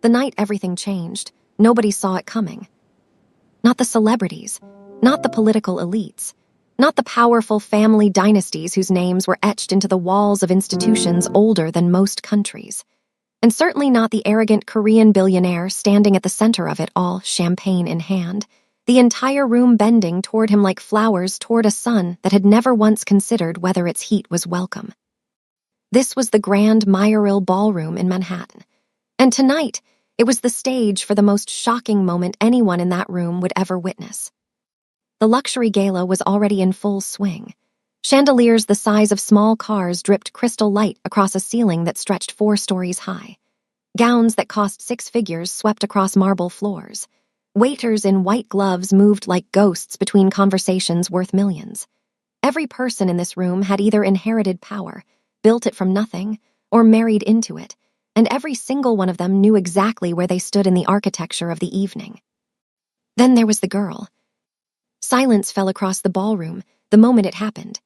The night everything changed, nobody saw it coming. Not the celebrities, not the political elites, not the powerful family dynasties whose names were etched into the walls of institutions older than most countries. And certainly not the arrogant Korean billionaire standing at the center of it all, champagne in hand, the entire room bending toward him like flowers toward a sun that had never once considered whether its heat was welcome. This was the Grand Meyeril Ballroom in Manhattan. And tonight, it was the stage for the most shocking moment anyone in that room would ever witness. The luxury gala was already in full swing. Chandeliers the size of small cars dripped crystal light across a ceiling that stretched 4 stories high. Gowns that cost 6 figures swept across marble floors. Waiters in white gloves moved like ghosts between conversations worth millions. Every person in this room had either inherited power, built it from nothing, or married into it, and every single one of them knew exactly where they stood in the architecture of the evening. Then there was the girl. Silence fell across the ballroom the moment it happened.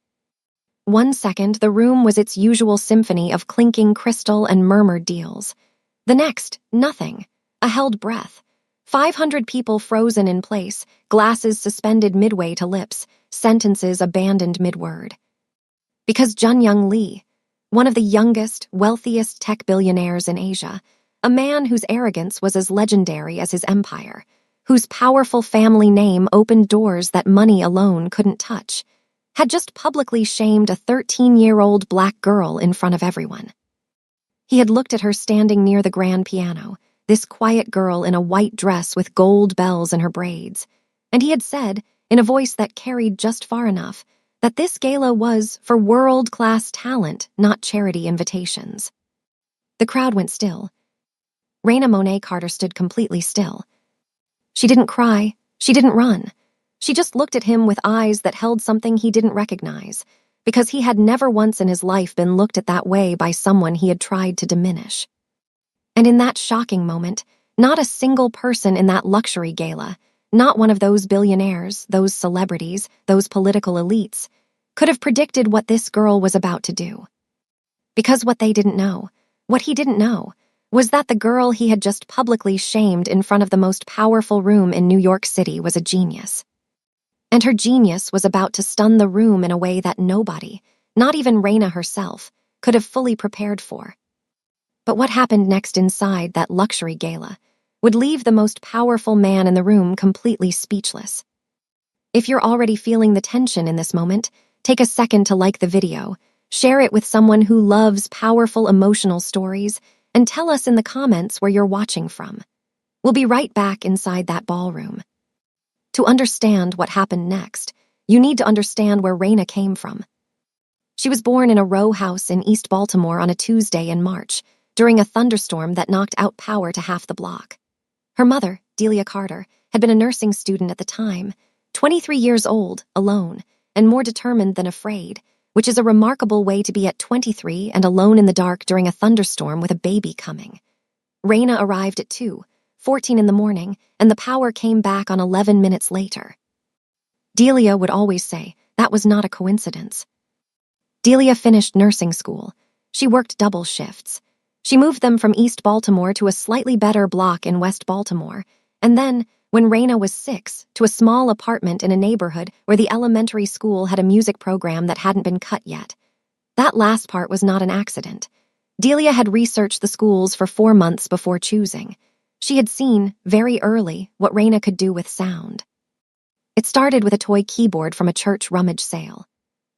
1 second, the room was its usual symphony of clinking crystal and murmured deals. The next, nothing. A held breath. 500 people frozen in place, glasses suspended midway to lips, sentences abandoned mid-word. Because Junyoung Lee, one of the youngest, wealthiest tech billionaires in Asia, a man whose arrogance was as legendary as his empire, whose powerful family name opened doors that money alone couldn't touch, had just publicly shamed a 13-year-old black girl in front of everyone. He had looked at her standing near the grand piano, this quiet girl in a white dress with gold bells in her braids, and he had said, in a voice that carried just far enough, that this gala was for world-class talent, not charity invitations. The crowd went still. Raina Monet Carter stood completely still. She didn't cry, she didn't run. She just looked at him with eyes that held something he didn't recognize, because he had never once in his life been looked at that way by someone he had tried to diminish. And in that shocking moment, not a single person in that luxury gala, not one of those billionaires, those celebrities, those political elites, could have predicted what this girl was about to do. Because what they didn't know, what he didn't know, was that the girl he had just publicly shamed in front of the most powerful room in New York City was a genius. And her genius was about to stun the room in a way that nobody, not even Raina herself, could have fully prepared for. But what happened next inside that luxury gala would leave the most powerful man in the room completely speechless. If you're already feeling the tension in this moment, take a second to like the video, share it with someone who loves powerful emotional stories, and tell us in the comments where you're watching from. We'll be right back inside that ballroom. To understand what happened next, you need to understand where Raina came from. She was born in a row house in East Baltimore on a Tuesday in March, during a thunderstorm that knocked out power to half the block. Her mother, Delia Carter, had been a nursing student at the time, 23 years old, alone, and more determined than afraid, which is a remarkable way to be at 23 and alone in the dark during a thunderstorm with a baby coming. Raina arrived at 2:14 in the morning, and the power came back on 11 minutes later. Delia would always say that was not a coincidence. Delia finished nursing school. She worked double shifts. She moved them from East Baltimore to a slightly better block in West Baltimore, and then, when Raina was 6, to a small apartment in a neighborhood where the elementary school had a music program that hadn't been cut yet. That last part was not an accident. Delia had researched the schools for 4 months before choosing. She had seen, very early, what Raina could do with sound. It started with a toy keyboard from a church rummage sale.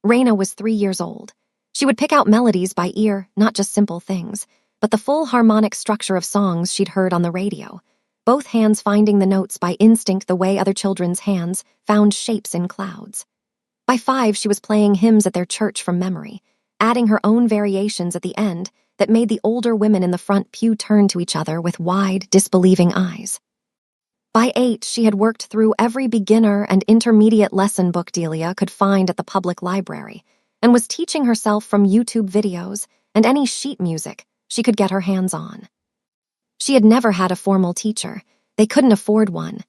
Raina was 3 years old. She would pick out melodies by ear, not just simple things, but the full harmonic structure of songs she'd heard on the radio, both hands finding the notes by instinct the way other children's hands found shapes in clouds. By 5, she was playing hymns at their church from memory, adding her own variations at the end that made the older women in the front pew turn to each other with wide, disbelieving eyes. By 8, she had worked through every beginner and intermediate lesson book Delia could find at the public library, and was teaching herself from YouTube videos and any sheet music she could get her hands on. She had never had a formal teacher. They couldn't afford one.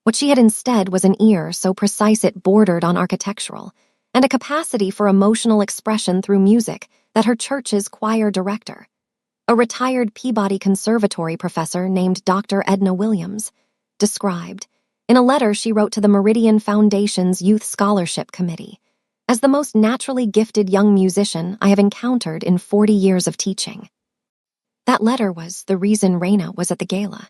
What she had instead was an ear so precise it bordered on architectural, and a capacity for emotional expression through music that her church's choir director. A retired Peabody Conservatory professor named Dr. Edna Williams described, in a letter she wrote to the Meridian Foundation's Youth Scholarship Committee, as the most naturally gifted young musician I have encountered in 40 years of teaching. That letter was the reason Raina was at the gala.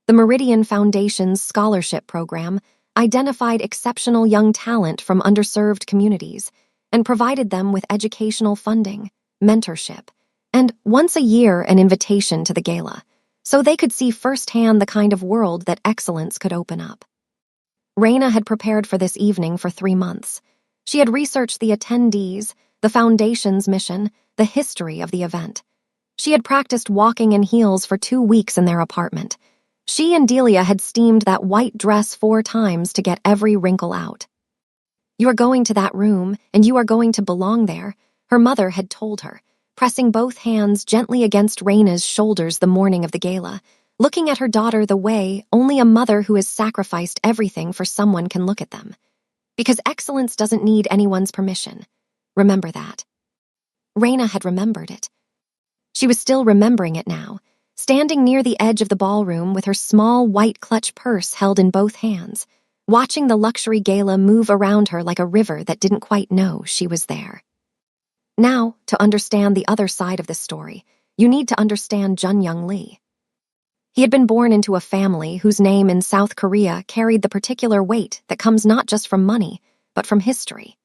The Meridian Foundation's scholarship program identified exceptional young talent from underserved communities and provided them with educational funding, mentorship, and once a year an invitation to the gala, so they could see firsthand the kind of world that excellence could open up. Raina had prepared for this evening for 3 months. She had researched the attendees, the foundation's mission, the history of the event. She had practiced walking in heels for 2 weeks in their apartment. She and Delia had steamed that white dress 4 times to get every wrinkle out. "You are going to that room, and you are going to belong there," her mother had told her, pressing both hands gently against Raina's shoulders the morning of the gala, looking at her daughter the way only a mother who has sacrificed everything for someone can look at them. Because excellence doesn't need anyone's permission. Remember that. Raina had remembered it. She was still remembering it now, standing near the edge of the ballroom with her small white clutch purse held in both hands, watching the luxury gala move around her like a river that didn't quite know she was there. Now, to understand the other side of this story, you need to understand Junyoung Lee. He had been born into a family whose name in South Korea carried the particular weight that comes not just from money, but from history.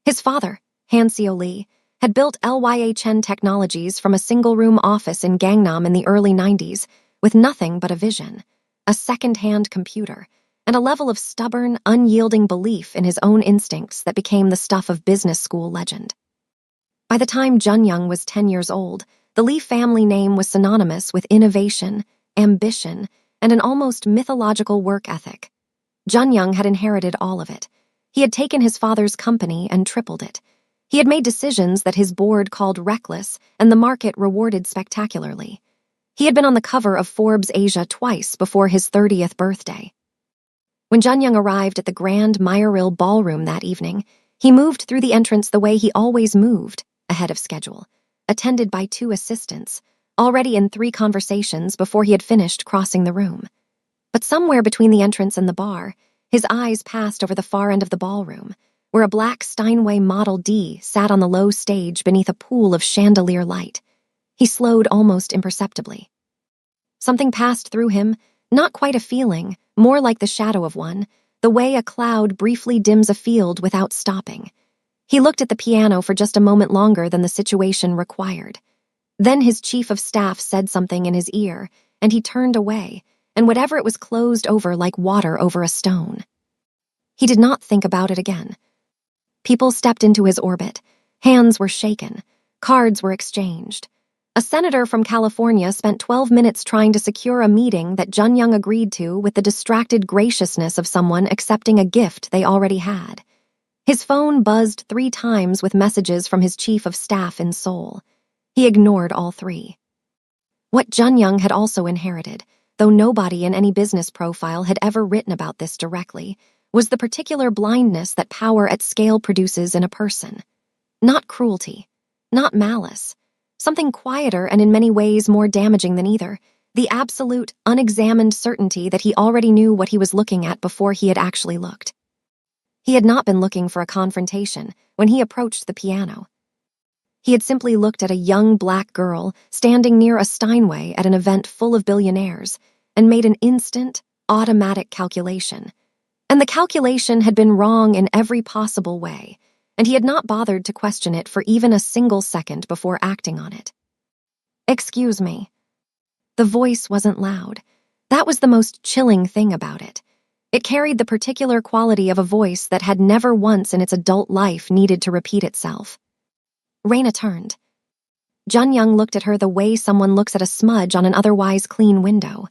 His father, Hanseo Lee, had built LYHN Technologies from a single-room office in Gangnam in the early 90s with nothing but a vision, a second-hand computer, and a level of stubborn, unyielding belief in his own instincts that became the stuff of business school legend. By the time Junyoung was 10 years old, the Lee family name was synonymous with innovation, ambition, and an almost mythological work ethic. Junyoung had inherited all of it. He had taken his father's company and tripled it. He had made decisions that his board called reckless and the market rewarded spectacularly. He had been on the cover of Forbes Asia twice before his 30th birthday. When Junyoung arrived at the Grand Meyeril Ballroom that evening, he moved through the entrance the way he always moved, ahead of schedule, attended by 2 assistants, already in 3 conversations before he had finished crossing the room. But somewhere between the entrance and the bar, his eyes passed over the far end of the ballroom, where a black Steinway Model D sat on the low stage beneath a pool of chandelier light. He slowed almost imperceptibly. Something passed through him, not quite a feeling, more like the shadow of one, the way a cloud briefly dims a field without stopping. He looked at the piano for just a moment longer than the situation required. Then his chief of staff said something in his ear, and he turned away, and whatever it was closed over like water over a stone. He did not think about it again. People stepped into his orbit. Hands were shaken. Cards were exchanged. A senator from California spent 12 minutes trying to secure a meeting that Junyoung agreed to with the distracted graciousness of someone accepting a gift they already had. His phone buzzed 3 times with messages from his chief of staff in Seoul. He ignored all 3. What Junyoung had also inherited, though nobody in any business profile had ever written about this directly, was the particular blindness that power at scale produces in a person. Not cruelty, not malice, something quieter and in many ways more damaging than either, the absolute, unexamined certainty that he already knew what he was looking at before he had actually looked. He had not been looking for a confrontation when he approached the piano. He had simply looked at a young black girl standing near a Steinway at an event full of billionaires and made an instant, automatic calculation. And the calculation had been wrong in every possible way, and he had not bothered to question it for even a single second before acting on it. "Excuse me." The voice wasn't loud. That was the most chilling thing about it. It carried the particular quality of a voice that had never once in its adult life needed to repeat itself. Raina turned. Junyoung looked at her the way someone looks at a smudge on an otherwise clean window.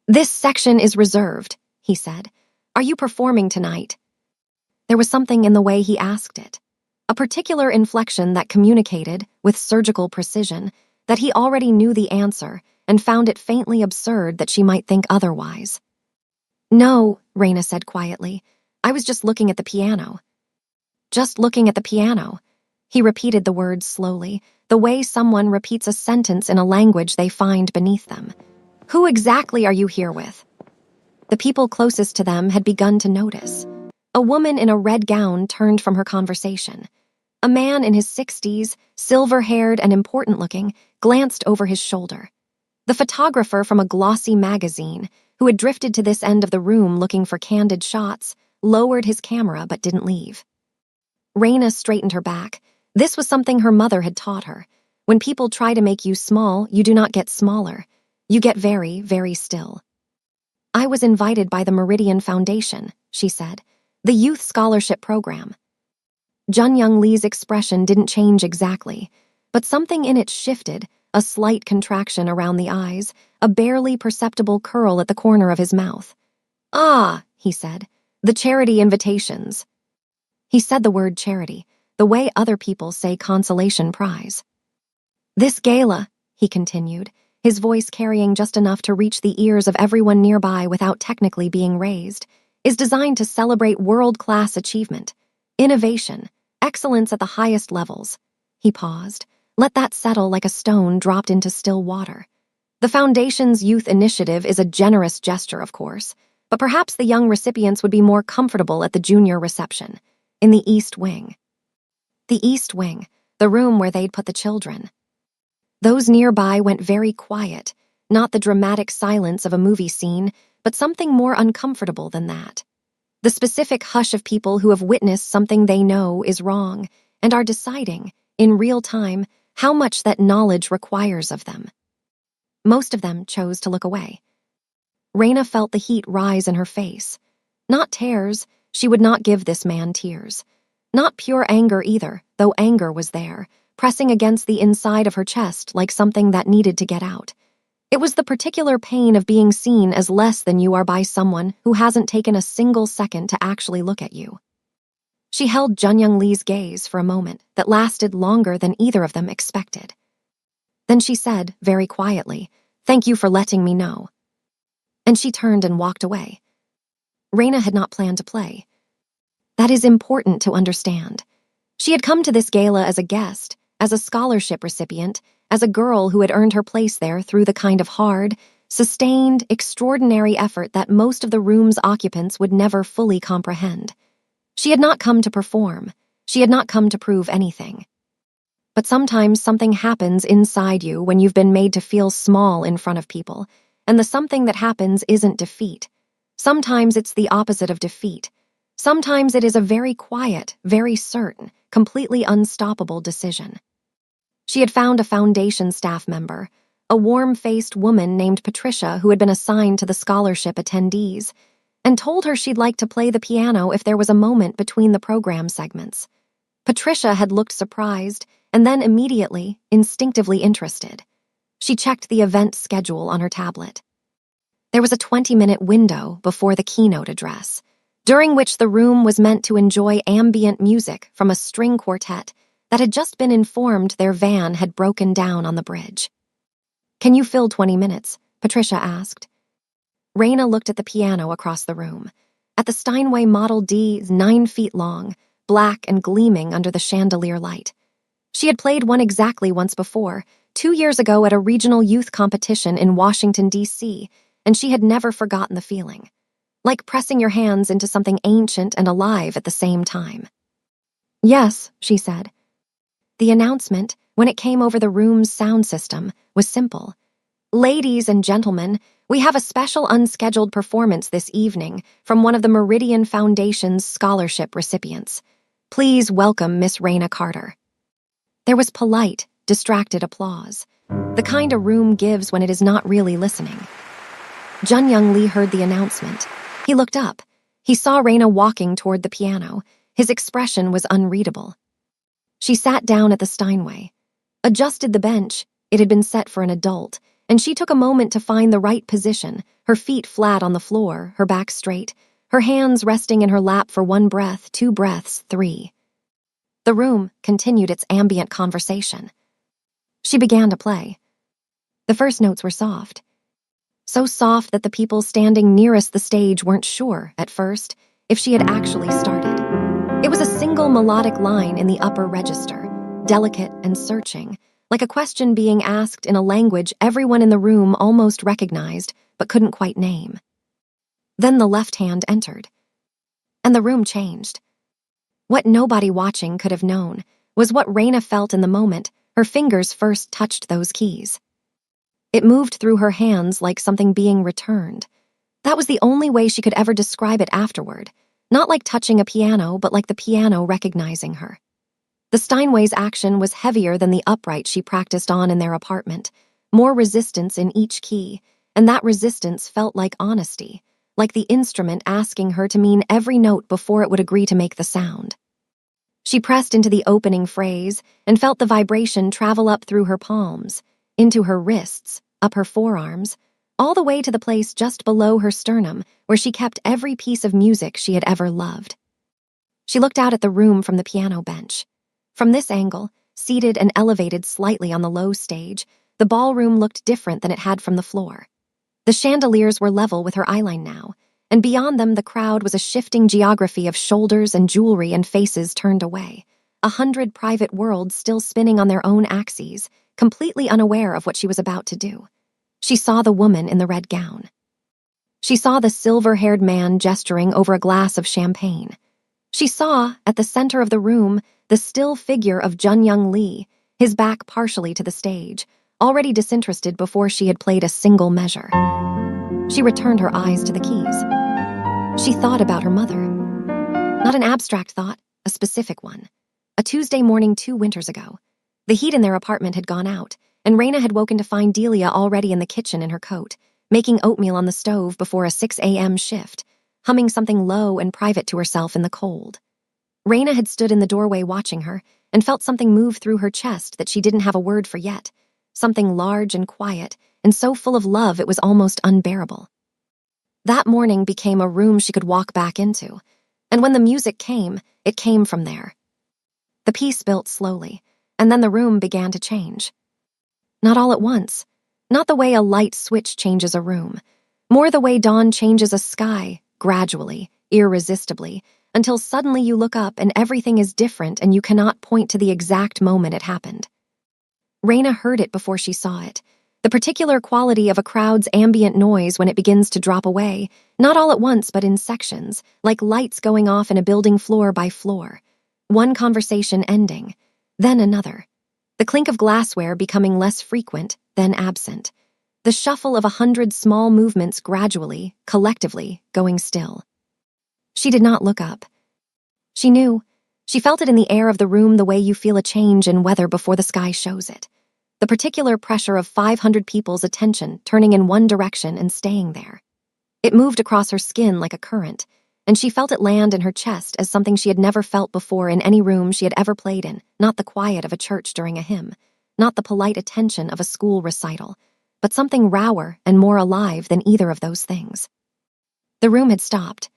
"This section is reserved," he said. "Are you performing tonight?" There was something in the way he asked it, a particular inflection that communicated, with surgical precision, that he already knew the answer and found it faintly absurd that she might think otherwise. "No," Raina said quietly. "I was just looking at the piano." Just looking at the piano. He repeated the words slowly, the way someone repeats a sentence in a language they find beneath them. Who exactly are you here with? The people closest to them had begun to notice. A woman in a red gown turned from her conversation. A man in his 60s, silver-haired and important-looking, glanced over his shoulder. The photographer from a glossy magazine, who had drifted to this end of the room looking for candid shots, lowered his camera but didn't leave. Raina straightened her back. This was something her mother had taught her. When people try to make you small, you do not get smaller. You get very, very still. I was invited by the Meridian Foundation, she said. The youth scholarship program. Junyoung Lee's expression didn't change exactly, but something in it shifted, a slight contraction around the eyes, a barely perceptible curl at the corner of his mouth. Ah, he said, the charity invitations. He said the word charity, the way other people say consolation prize. This gala, he continued, his voice carrying just enough to reach the ears of everyone nearby without technically being raised, is designed to celebrate world-class achievement, innovation, excellence at the highest levels. He paused. Let that settle like a stone dropped into still water. The Foundation's youth initiative is a generous gesture, of course, but perhaps the young recipients would be more comfortable at the junior reception, in the East Wing. The East Wing, the room where they'd put the children. Those nearby went very quiet, not the dramatic silence of a movie scene, but something more uncomfortable than that. The specific hush of people who have witnessed something they know is wrong and are deciding, in real time, how much that knowledge requires of them. Most of them chose to look away. Raina felt the heat rise in her face. Not tears, she would not give this man tears. Not pure anger either, though anger was there, pressing against the inside of her chest like something that needed to get out. It was the particular pain of being seen as less than you are by someone who hasn't taken a single second to actually look at you. She held Junyoung Lee's gaze for a moment that lasted longer than either of them expected. Then she said, very quietly, "Thank you for letting me know." And she turned and walked away. Raina had not planned to play. That is important to understand. She had come to this gala as a guest, as a scholarship recipient, as a girl who had earned her place there through the kind of hard, sustained, extraordinary effort that most of the room's occupants would never fully comprehend. She had not come to perform. She had not come to prove anything. But sometimes something happens inside you when you've been made to feel small in front of people, and the something that happens isn't defeat. Sometimes it's the opposite of defeat. Sometimes it is a very quiet, very certain, completely unstoppable decision. She had found a foundation staff member, a warm-faced woman named Patricia who had been assigned to the scholarship attendees, and told her she'd like to play the piano if there was a moment between the program segments. Patricia had looked surprised and then immediately, instinctively interested. She checked the event schedule on her tablet. There was a 20-minute window before the keynote address, during which the room was meant to enjoy ambient music from a string quartet that had just been informed their van had broken down on the bridge. "Can you fill 20 minutes?" Patricia asked. Raina looked at the piano across the room, at the Steinway Model D 9 feet long, black and gleaming under the chandelier light. She had played one exactly once before, 2 years ago at a regional youth competition in Washington, D.C., and she had never forgotten the feeling. Like pressing your hands into something ancient and alive at the same time. "Yes," she said. The announcement, when it came over the room's sound system, was simple. "Ladies and gentlemen, we have a special unscheduled performance this evening from one of the Meridian Foundation's scholarship recipients. Please welcome Miss Raina Carter." There was polite, distracted applause, the kind a room gives when it is not really listening. Junyoung Lee heard the announcement. He looked up. He saw Raina walking toward the piano. His expression was unreadable. She sat down at the Steinway, adjusted the bench. It had been set for an adult, and she took a moment to find the right position, her feet flat on the floor, her back straight, her hands resting in her lap for 1 breath, 2 breaths, 3. The room continued its ambient conversation. She began to play. The first notes were soft. So soft that the people standing nearest the stage weren't sure, at first, if she had actually started. It was a single melodic line in the upper register, delicate and searching, like a question being asked in a language everyone in the room almost recognized but couldn't quite name. Then the left hand entered, and the room changed. What nobody watching could have known was what Raina felt in the moment her fingers first touched those keys. It moved through her hands like something being returned. That was the only way she could ever describe it afterward, not like touching a piano, but like the piano recognizing her. The Steinways' action was heavier than the upright she practiced on in their apartment, more resistance in each key, and that resistance felt like honesty, like the instrument asking her to mean every note before it would agree to make the sound. She pressed into the opening phrase and felt the vibration travel up through her palms, into her wrists, up her forearms, all the way to the place just below her sternum where she kept every piece of music she had ever loved. She looked out at the room from the piano bench. From this angle, seated and elevated slightly on the low stage, the ballroom looked different than it had from the floor. The chandeliers were level with her eyeline now, and beyond them the crowd was a shifting geography of shoulders and jewelry and faces turned away, 100 private worlds still spinning on their own axes, completely unaware of what she was about to do. She saw the woman in the red gown. She saw the silver-haired man gesturing over a glass of champagne. She saw, at the center of the room, the still figure of Junyoung Lee, his back partially to the stage, already disinterested before she had played a single measure. She returned her eyes to the keys. She thought about her mother. Not an abstract thought, a specific one. A Tuesday morning 2 winters ago. The heat in their apartment had gone out, and Raina had woken to find Delia already in the kitchen in her coat, making oatmeal on the stove before a 6 a.m. shift, humming something low and private to herself in the cold. Raina had stood in the doorway watching her and felt something move through her chest that she didn't have a word for yet, something large and quiet and so full of love it was almost unbearable. That morning became a room she could walk back into, and when the music came, it came from there. The piece built slowly, and then the room began to change. Not all at once, not the way a light switch changes a room, more the way dawn changes a sky, gradually, irresistibly, until suddenly you look up and everything is different and you cannot point to the exact moment it happened. Raina heard it before she saw it, the particular quality of a crowd's ambient noise when it begins to drop away, not all at once but in sections, like lights going off in a building floor by floor. One conversation ending, then another. The clink of glassware becoming less frequent, then absent. The shuffle of 100 small movements gradually, collectively, going still. She did not look up. She knew. She felt it in the air of the room the way you feel a change in weather before the sky shows it. The particular pressure of 500 people's attention turning in one direction and staying there. It moved across her skin like a current, and she felt it land in her chest as something she had never felt before in any room she had ever played in, not the quiet of a church during a hymn, not the polite attention of a school recital, but something rawer and more alive than either of those things. The room had stopped.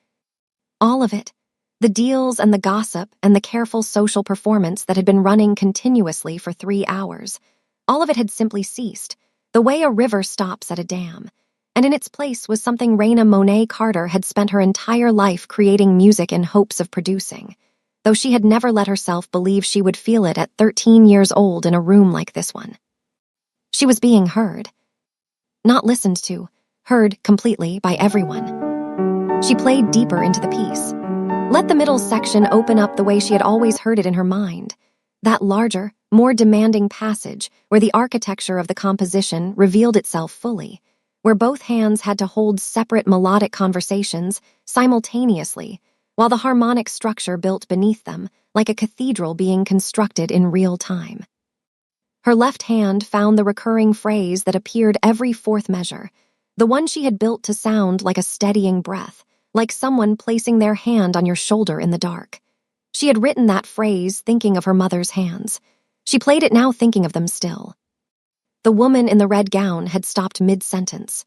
All of it. The deals and the gossip and the careful social performance that had been running continuously for 3 hours. All of it had simply ceased, the way a river stops at a dam, and in its place was something Raina Monet Carter had spent her entire life creating music in hopes of producing, though she had never let herself believe she would feel it at 13 years old in a room like this one. She was being heard. Not listened to, heard completely by everyone. She played deeper into the piece. Let the middle section open up the way she had always heard it in her mind. That larger, more demanding passage where the architecture of the composition revealed itself fully, where both hands had to hold separate melodic conversations simultaneously, while the harmonic structure built beneath them, like a cathedral being constructed in real time. Her left hand found the recurring phrase that appeared every fourth measure, the one she had built to sound like a steadying breath, like someone placing their hand on your shoulder in the dark. She had written that phrase thinking of her mother's hands. She played it now thinking of them still. The woman in the red gown had stopped mid-sentence.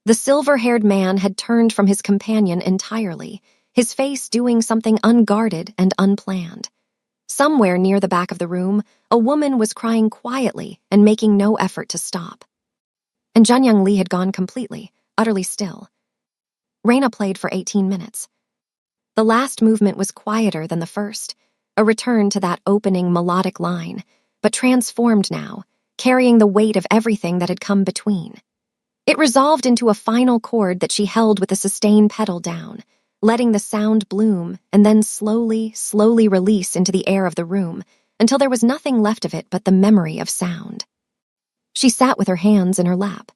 The silver-haired man had turned from his companion entirely, his face doing something unguarded and unplanned. Somewhere near the back of the room, a woman was crying quietly and making no effort to stop. And Junyoung Lee had gone completely, utterly still. Raina played for 18 minutes. The last movement was quieter than the first, a return to that opening melodic line, but transformed now, carrying the weight of everything that had come between. It resolved into a final chord that she held with a sustained pedal down, letting the sound bloom and then slowly release into the air of the room until there was nothing left of it but the memory of sound. She sat with her hands in her lap.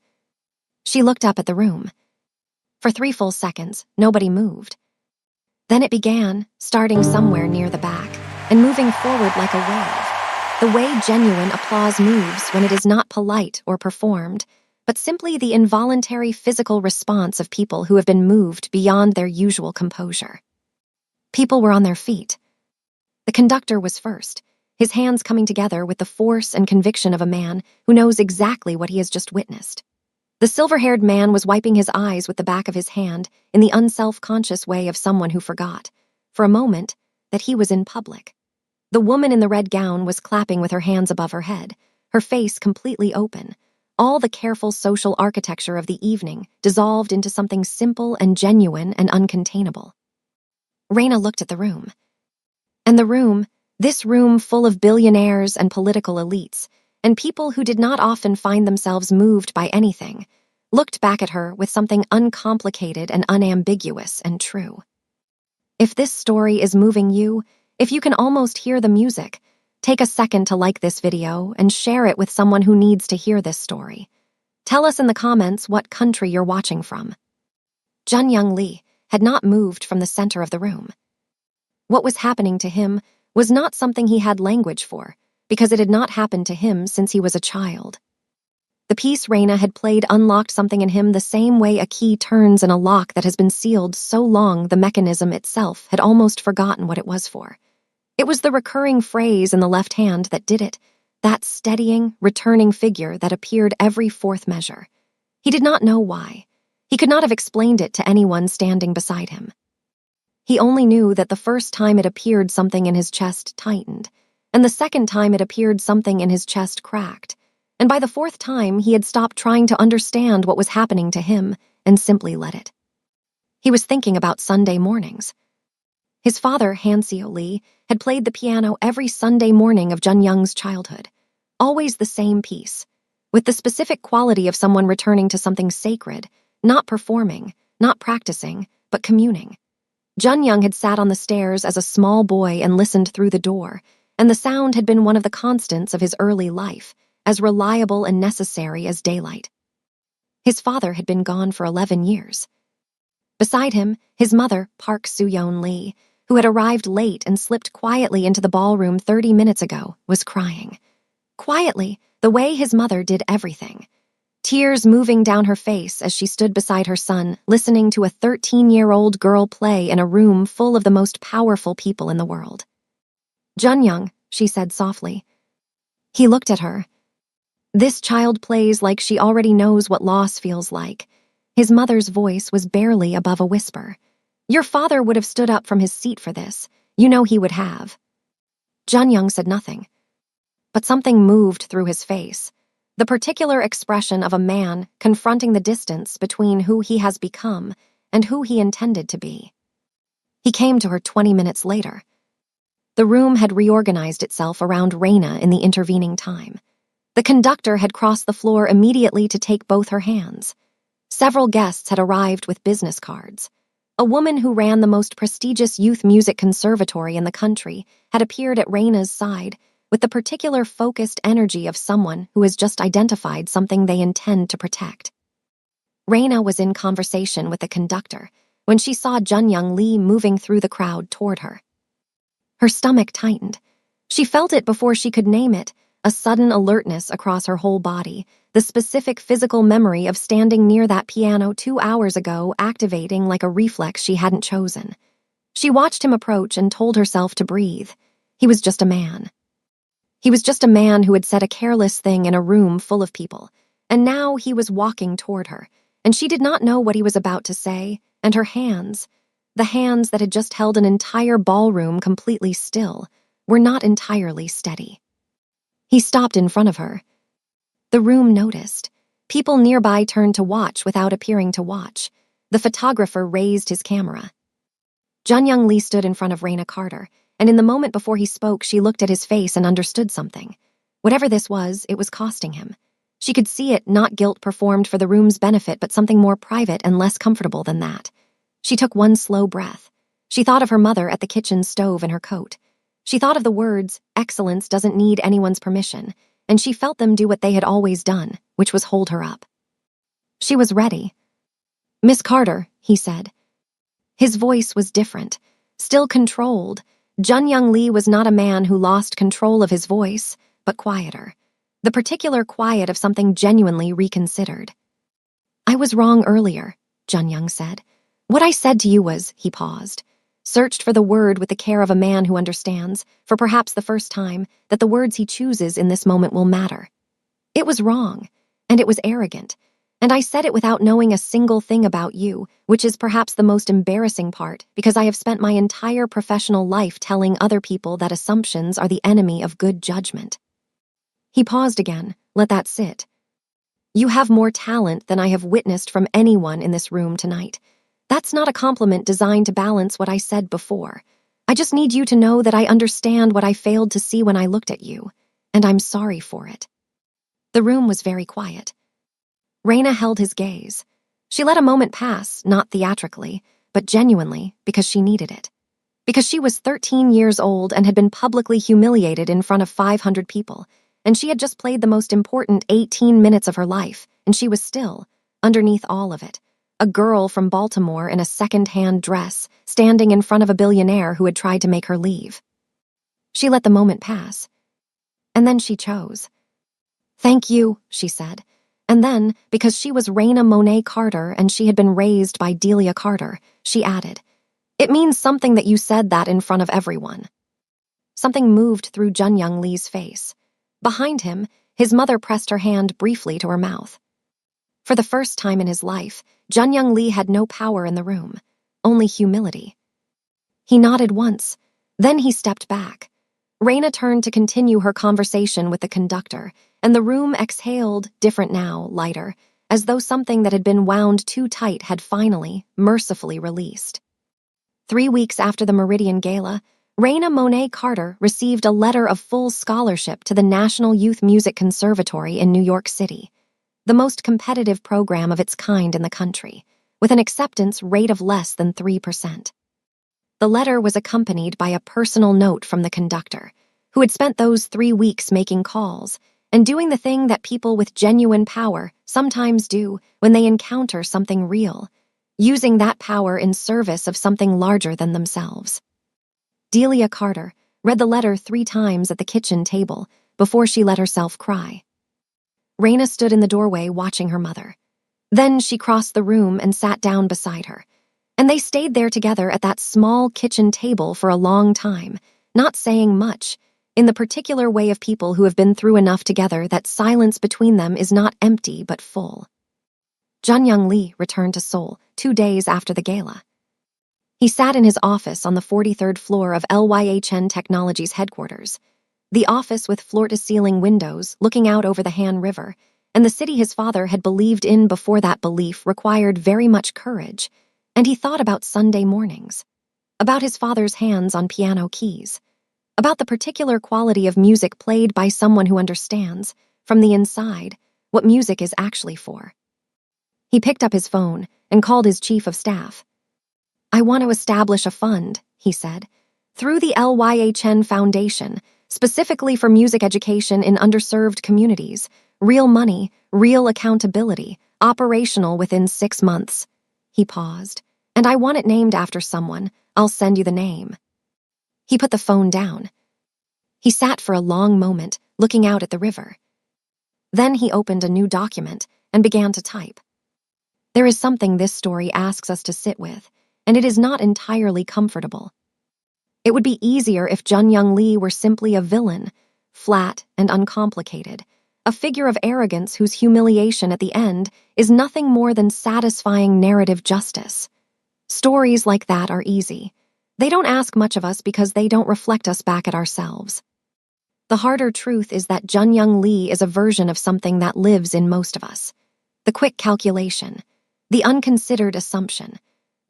She looked up at the room. For 3 full seconds, nobody moved. Then it began, starting somewhere near the back and moving forward like a wave. The way genuine applause moves when it is not polite or performed, but simply the involuntary physical response of people who have been moved beyond their usual composure. People were on their feet. The conductor was first, his hands coming together with the force and conviction of a man who knows exactly what he has just witnessed. The silver-haired man was wiping his eyes with the back of his hand in the unself-conscious way of someone who forgot, for a moment, that he was in public. The woman in the red gown was clapping with her hands above her head, her face completely open. All the careful social architecture of the evening dissolved into something simple and genuine and uncontainable. Raina looked at the room. And the room, this room full of billionaires and political elites, and people who did not often find themselves moved by anything, looked back at her with something uncomplicated and unambiguous and true. If this story is moving you, if you can almost hear the music, take a second to like this video and share it with someone who needs to hear this story. Tell us in the comments what country you're watching from. Junyoung Lee had not moved from the center of the room. What was happening to him was not something he had language for, because it had not happened to him since he was a child. The piece Raina had played unlocked something in him the same way a key turns in a lock that has been sealed so long the mechanism itself had almost forgotten what it was for. It was the recurring phrase in the left hand that did it, that steadying, returning figure that appeared every fourth measure. He did not know why. He could not have explained it to anyone standing beside him. He only knew that the first time it appeared something in his chest tightened, and the second time it appeared something in his chest cracked, and by the fourth time he had stopped trying to understand what was happening to him and simply let it. He was thinking about Sunday mornings. His father, Hanseo Lee, had played the piano every Sunday morning of Junyoung's childhood, always the same piece, with the specific quality of someone returning to something sacred, not performing, not practicing, but communing. Junyoung had sat on the stairs as a small boy and listened through the door, and the sound had been one of the constants of his early life, as reliable and necessary as daylight. His father had been gone for 11 years. Beside him, his mother, Park Soo-yeon Lee, who had arrived late and slipped quietly into the ballroom 30 minutes ago, was crying. Quietly, the way his mother did everything. Tears moving down her face as she stood beside her son, listening to a 13-year-old girl play in a room full of the most powerful people in the world. "Junyoung," she said softly. He looked at her. This child plays like she already knows what loss feels like. His mother's voice was barely above a whisper. "Your father would have stood up from his seat for this. You know he would have." Junyoung said nothing. But something moved through his face. The particular expression of a man confronting the distance between who he has become and who he intended to be. He came to her 20 minutes later. The room had reorganized itself around Raina in the intervening time. The conductor had crossed the floor immediately to take both her hands. Several guests had arrived with business cards. A woman who ran the most prestigious youth music conservatory in the country had appeared at Raina's side with the particular focused energy of someone who has just identified something they intend to protect. Raina was in conversation with the conductor when she saw Junyoung Lee moving through the crowd toward her. Her stomach tightened. She felt it before she could name it, a sudden alertness across her whole body, the specific physical memory of standing near that piano 2 hours ago activating like a reflex she hadn't chosen. She watched him approach and told herself to breathe. He was just a man. He was just a man who had said a careless thing in a room full of people, and now he was walking toward her, and she did not know what he was about to say, and her hands, the hands that had just held an entire ballroom completely still, were not entirely steady. He stopped in front of her. The room noticed. People nearby turned to watch without appearing to watch. The photographer raised his camera. Junyoung Lee stood in front of Raina Carter, and in the moment before he spoke, she looked at his face and understood something. Whatever this was, it was costing him. She could see it, not guilt performed for the room's benefit, but something more private and less comfortable than that. She took one slow breath. She thought of her mother at the kitchen stove in her coat. She thought of the words, "Excellence doesn't need anyone's permission," and she felt them do what they had always done, which was hold her up. She was ready. "Miss Carter," he said. His voice was different, still controlled. Junyoung Lee was not a man who lost control of his voice, but quieter. The particular quiet of something genuinely reconsidered. "I was wrong earlier," Junyoung said. "What I said to you was," he paused, searched for the word with the care of a man who understands, for perhaps the first time, that the words he chooses in this moment will matter. "It was wrong, and it was arrogant, and I said it without knowing a single thing about you, which is perhaps the most embarrassing part, because I have spent my entire professional life telling other people that assumptions are the enemy of good judgment." He paused again, let that sit. "You have more talent than I have witnessed from anyone in this room tonight. That's not a compliment designed to balance what I said before. I just need you to know that I understand what I failed to see when I looked at you, and I'm sorry for it." The room was very quiet. Raina held his gaze. She let a moment pass, not theatrically, but genuinely, because she needed it. Because she was 13 years old and had been publicly humiliated in front of 500 people, and she had just played the most important 18 minutes of her life, and she was still, underneath all of it, a girl from Baltimore in a second-hand dress, standing in front of a billionaire who had tried to make her leave. She let the moment pass. And then she chose. "Thank you," she said. And then, because she was Raina Monet Carter and she had been raised by Delia Carter, she added, "It means something that you said that in front of everyone." Something moved through Junyoung Lee's face. Behind him, his mother pressed her hand briefly to her mouth. For the first time in his life, Junyoung Lee had no power in the room, only humility. He nodded once, then he stepped back. Raina turned to continue her conversation with the conductor, and the room exhaled, different now, lighter, as though something that had been wound too tight had finally, mercifully released. 3 weeks after the Meridian Gala, Raina Monet Carter received a letter of full scholarship to the National Youth Music Conservatory in New York City, the most competitive program of its kind in the country, with an acceptance rate of less than 3%. The letter was accompanied by a personal note from the conductor, who had spent those 3 weeks making calls and doing the thing that people with genuine power sometimes do when they encounter something real, using that power in service of something larger than themselves. Delia Carter read the letter 3 times at the kitchen table before she let herself cry. Raina stood in the doorway watching her mother. Then she crossed the room and sat down beside her, and they stayed there together at that small kitchen table for a long time, not saying much, in the particular way of people who have been through enough together that silence between them is not empty but full. Junyoung Lee returned to Seoul 2 days after the gala. He sat in his office on the 43rd floor of LYHN Technologies headquarters, the office with floor-to-ceiling windows looking out over the Han River, and the city his father had believed in before that belief required very much courage, and he thought about Sunday mornings, about his father's hands on piano keys, about the particular quality of music played by someone who understands, from the inside, what music is actually for. He picked up his phone and called his chief of staff. "I want to establish a fund," he said, "through the LYHN Foundation, specifically for music education in underserved communities. Real money, real accountability, operational within 6 months." He paused. "And I want it named after someone. I'll send you the name." He put the phone down. He sat for a long moment, looking out at the river. Then he opened a new document and began to type. There is something this story asks us to sit with, and it is not entirely comfortable. It would be easier if Junyoung Lee were simply a villain, flat and uncomplicated, a figure of arrogance whose humiliation at the end is nothing more than satisfying narrative justice. Stories like that are easy. They don't ask much of us because they don't reflect us back at ourselves. The harder truth is that Junyoung Lee is a version of something that lives in most of us. The quick calculation, the unconsidered assumption,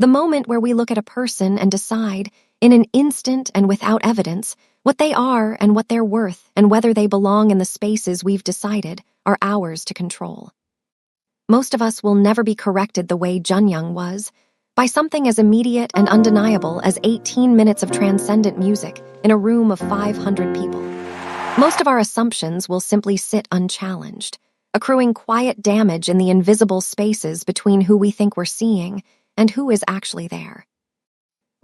The moment where we look at a person and decide, in an instant and without evidence, what they are and what they're worth and whether they belong in the spaces we've decided are ours to control. Most of us will never be corrected the way Junyoung was, by something as immediate and undeniable as 18 minutes of transcendent music in a room of 500 people. Most of our assumptions will simply sit unchallenged, accruing quiet damage in the invisible spaces between who we think we're seeing and who is actually there.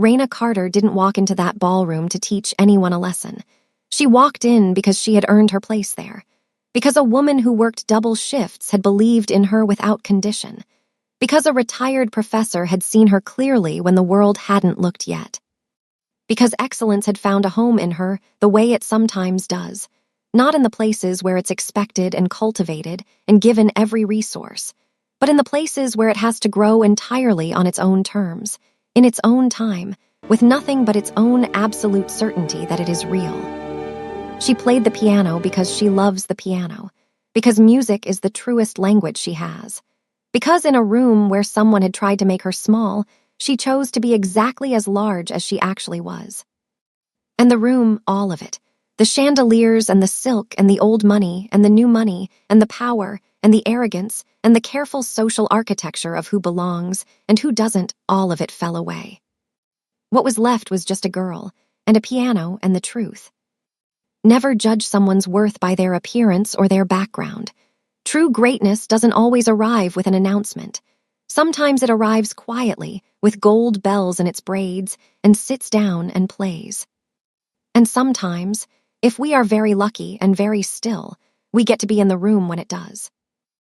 Raina Carter didn't walk into that ballroom to teach anyone a lesson. She walked in because she had earned her place there, because a woman who worked double shifts had believed in her without condition, because a retired professor had seen her clearly when the world hadn't looked yet, because excellence had found a home in her the way it sometimes does, not in the places where it's expected and cultivated and given every resource, but in the places where it has to grow entirely on its own terms, in its own time, with nothing but its own absolute certainty that it is real. She played the piano because she loves the piano, because music is the truest language she has, because in a room where someone had tried to make her small, she chose to be exactly as large as she actually was. And the room, all of it, the chandeliers and the silk and the old money and the new money and the power and the arrogance and the careful social architecture of who belongs and who doesn't, all of it fell away. What was left was just a girl and a piano and the truth. Never judge someone's worth by their appearance or their background. True greatness doesn't always arrive with an announcement. Sometimes it arrives quietly, with gold bells in its braids, and sits down and plays. And sometimes, if we are very lucky and very still, we get to be in the room when it does.